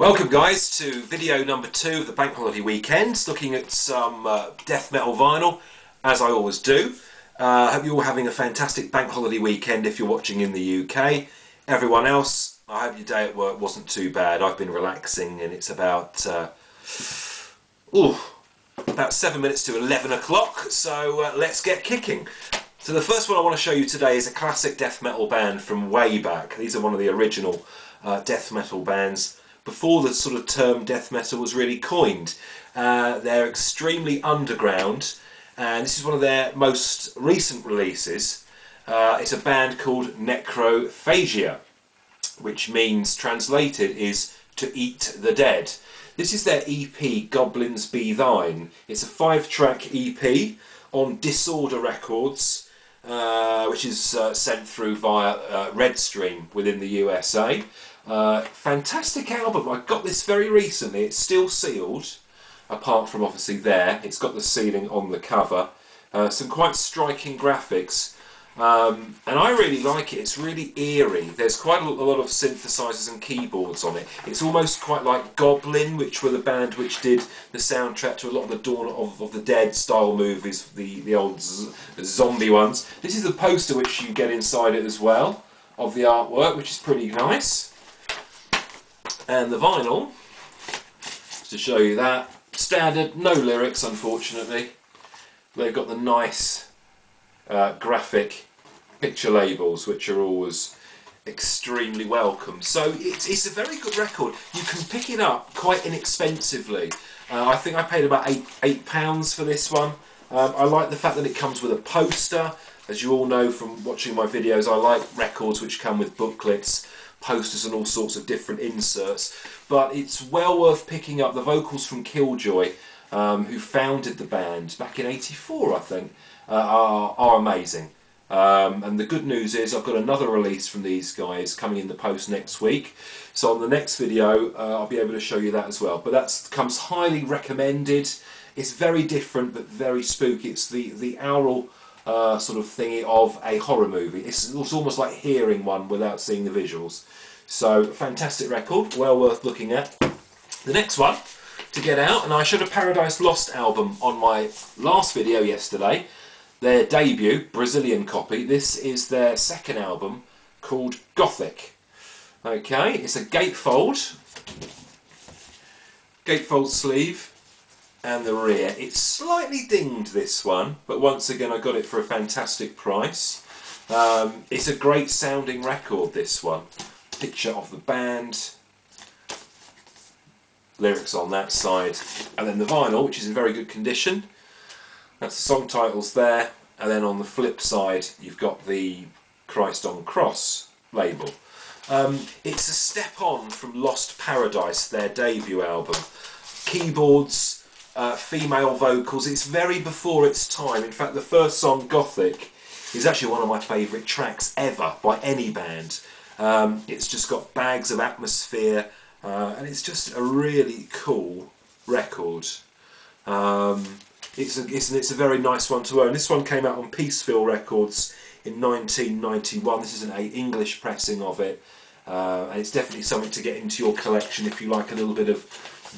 Welcome guys to video number 2 of the Bank Holiday Weekend, looking at some death metal vinyl, as I always do. I hope you're all having a fantastic Bank Holiday Weekend if you're watching in the UK. Everyone else, I hope your day at work wasn't too bad. I've been relaxing and it's about 7 minutes to 11 o'clock, so let's get kicking. So the first one I want to show you today is a classic death metal band from way back. These are one of the original death metal bands before the sort of term death metal was really coined. They're extremely underground, and this is one of their most recent releases. It's a band called Necrophagia, which means, translated, is to eat the dead. This is their EP, Goblins Be Thine. It's a 5-track EP on Disorder Records, which is sent through via Redstream within the USA. Fantastic album. I got this very recently. It's still sealed, apart from obviously there. It's got the sealing on the cover. Some quite striking graphics, and I really like it. It's really eerie. There's quite a lot of synthesizers and keyboards on it. It's almost quite like Goblin, which were the band which did the soundtrack to a lot of the Dawn of the Dead style movies, the old zombie ones. This is the poster which you get inside it as well, of the artwork, which is pretty nice. And the vinyl, to show you that, standard, no lyrics unfortunately. They've got the nice graphic picture labels, which are always extremely welcome. So it's a very good record. You can pick it up quite inexpensively. I think I paid about £8 for this one. I like the fact that it comes with a poster. As you all know from watching my videos, I like records which come with booklets, posters and all sorts of different inserts, but it's well worth picking up. The vocals from Killjoy, who founded the band back in '84 I think, are amazing. And the good news is I've got another release from these guys coming in the post next week, so on the next video I'll be able to show you that as well. But that comes highly recommended. It's very different but very spooky. It's the aural sort of thingy of a horror movie. It's almost like hearing one without seeing the visuals. So fantastic record, well worth looking at. The next one to get out, and I showed a Paradise Lost album on my last video yesterday, their debut Brazilian copy. This is their second album called Gothic. Okay, it's a gatefold sleeve. And the rear, it's slightly dinged, this one, but once again I got it for a fantastic price. It's a great sounding record, this one. Picture of the band, lyrics on that side, and then the vinyl, which is in very good condition. That's the song titles there, and then on the flip side you've got the Christ on Cross label. It's a step on from Lost Paradise, their debut album. Keyboards, female vocals. It's very before its time. In fact, the first song, Gothic, is actually one of my favourite tracks ever by any band. It's just got bags of atmosphere, and it's just a really cool record. It's a very nice one to own. This one came out on Peaceville Records in 1991. This is an English pressing of it, and it's definitely something to get into your collection if you like a little bit of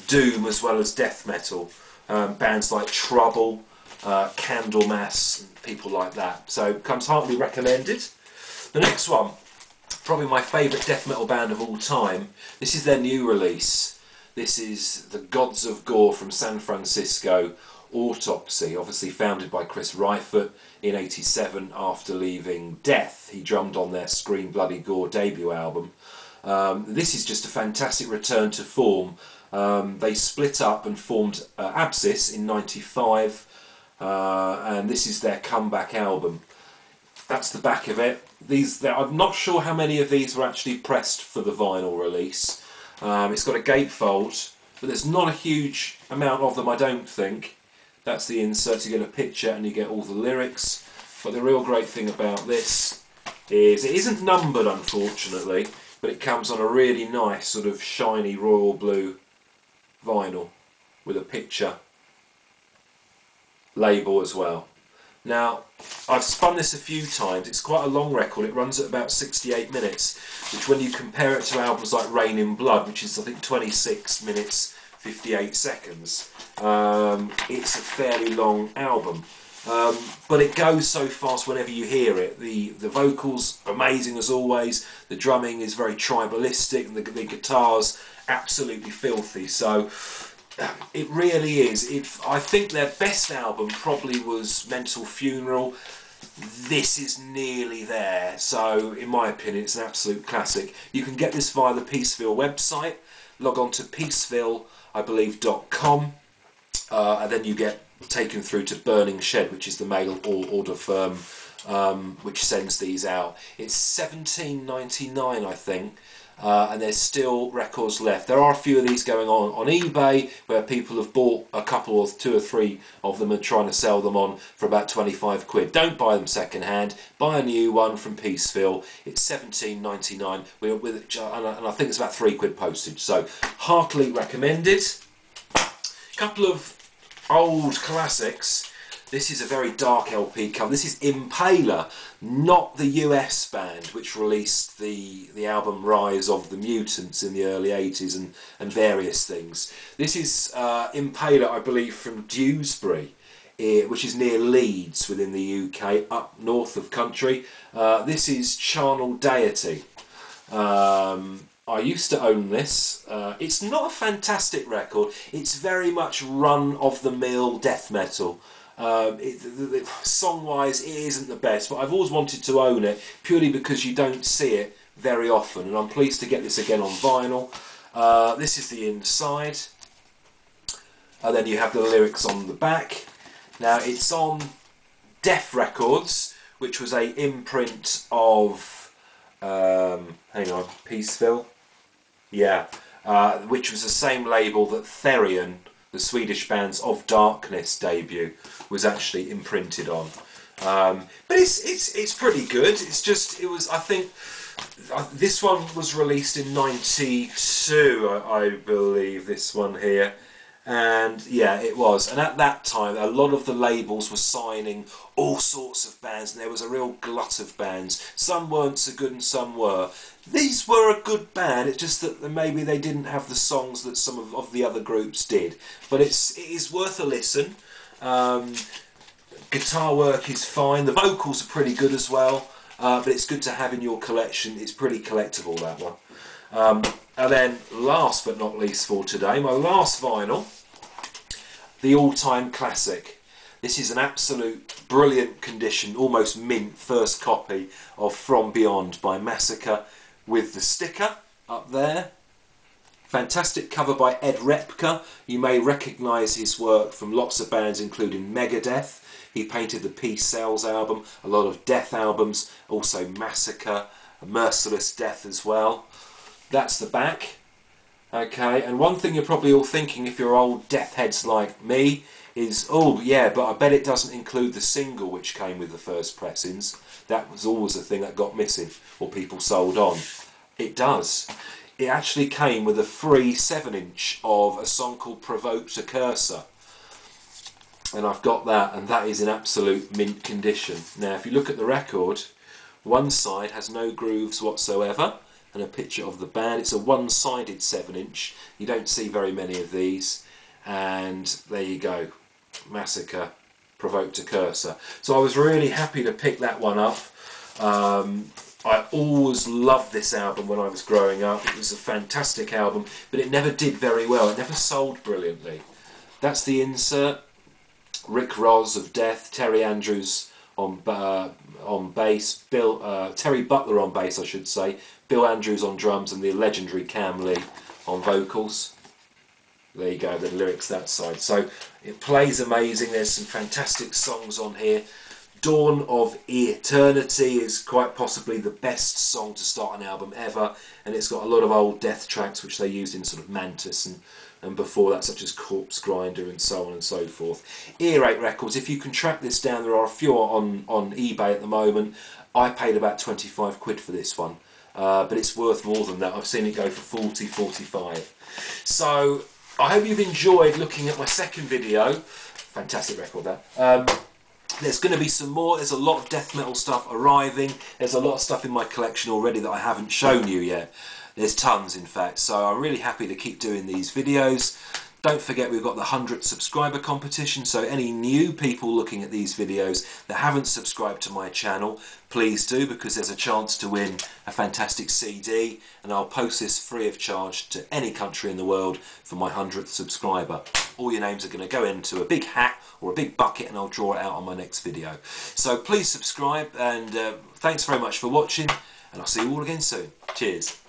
doom as well as death metal. Bands like Trouble, Candlemass, and people like that. So comes heartily recommended. The next one, probably my favourite death metal band of all time. This is their new release. This is the Gods of Gore from San Francisco, Autopsy, obviously founded by Chris Reifert in '87 after leaving Death. He drummed on their Scream Bloody Gore debut album. This is just a fantastic return to form. They split up and formed Abscess in '95, and this is their comeback album. That's the back of it. I'm not sure how many of these were actually pressed for the vinyl release. It's got a gatefold, but there's not a huge amount of them, I don't think. That's the insert. You get a picture and you get all the lyrics. But the real great thing about this is it isn't numbered, unfortunately, but it comes on a really nice sort of shiny royal blue vinyl with a picture label as well. Now, I've spun this a few times. It's quite a long record. It runs at about 68 minutes, which when you compare it to albums like Rain in Blood, which is I think 26 minutes 58 seconds, it's a fairly long album. But it goes so fast whenever you hear it. The vocals amazing as always. The drumming is very tribalistic, and the guitars absolutely filthy. So it really is. I think their best album probably was Mental Funeral. This is nearly there. So in my opinion, it's an absolute classic. You can get this via the Peaceville website. Log on to peaceville.com, and then you get taken through to Burning Shed, which is the mail order firm which sends these out. It's $17.99, I think, and there's still records left. There are a few of these going on eBay where people have bought a couple or two or three of them and trying to sell them on for about 25 quid. Don't buy them second hand, buy a new one from Peaceville. It's $17.99 and I think it's about 3 quid postage, so heartily recommended. A couple of old classics. This is a very dark LP cover. This is Impaler, not the US band which released the album Rise of the Mutants in the early 80s and various things. This is Impaler, I believe, from Dewsbury, which is near Leeds within the UK, up north of country. This is Charnel Deity. I used to own this. It's not a fantastic record. It's very much run-of-the-mill death metal. Song-wise, it isn't the best, but I've always wanted to own it purely because you don't see it very often, and I'm pleased to get this again on vinyl. This is the inside, and then you have the lyrics on the back. Now, it's on Def Records, which was a imprint of hang on, Peaceville. Yeah, which was the same label that Therion, the Swedish band's Of Darkness debut, was actually imprinted on. But it's pretty good. It's just, it was, I think, this one was released in '92, I believe, this one here. And yeah, it was. And at that time, a lot of the labels were signing all sorts of bands, and there was a real glut of bands. Some weren't so good and some were. These were a good band, it's just that maybe they didn't have the songs that some of the other groups did. But it is worth a listen. Guitar work is fine, the vocals are pretty good as well, but it's good to have in your collection. It's pretty collectible, that one. And then last but not least for today, my last vinyl, the all-time classic. This is an absolute brilliant condition, almost mint, first copy of From Beyond by Massacre, with the sticker up there. Fantastic cover by Ed Repka. You may recognise his work from lots of bands including Megadeth. He painted the Peace Sells album, a lot of Death albums, also Massacre, Merciless Death as well. That's the back. Okay, and one thing you're probably all thinking if you're old death heads like me is, oh yeah, but I bet it doesn't include the single which came with the first pressings. That was always a thing that got missing or people sold on. It does. It actually came with a free 7-inch of a song called Provoke to Cursor. And I've got that, and that is in absolute mint condition. Now if you look at the record, one side has no grooves whatsoever, and a picture of the band. It's a one-sided 7-inch. You don't see very many of these. And there you go. Massacre, Provoke to Cursor. So I was really happy to pick that one up. I always loved this album when I was growing up. It was a fantastic album, but it never did very well. It never sold brilliantly. That's the insert. Rick Ross of Death, Terry Andrews on bass, Terry Butler on bass, I should say, Bill Andrews on drums, and the legendary Cam Lee on vocals. There you go, the lyrics that side. So it plays amazing. There's some fantastic songs on here. Dawn of Eternity is quite possibly the best song to start an album ever, and it's got a lot of old Death tracks which they used in sort of Mantis and before that, such as Corpse Grinder and so on and so forth. Earache Records, if you can track this down, there are a few on eBay at the moment. I paid about 25 quid for this one, but it's worth more than that. I've seen it go for 40, 45. So I hope you've enjoyed looking at my second video. Fantastic record, that. There's going to be some more. There's a lot of death metal stuff arriving. There's a lot of stuff in my collection already that I haven't shown you yet. There's tons, in fact. So I'm really happy to keep doing these videos. Don't forget we've got the 100 subscriber competition, so any new people looking at these videos that haven't subscribed to my channel, please do, because there's a chance to win a fantastic CD, and I'll post this free of charge to any country in the world for my 100th subscriber. All your names are going to go into a big hat or a big bucket, and I'll draw it out on my next video. So please subscribe, and thanks very much for watching, and I'll see you all again soon. Cheers.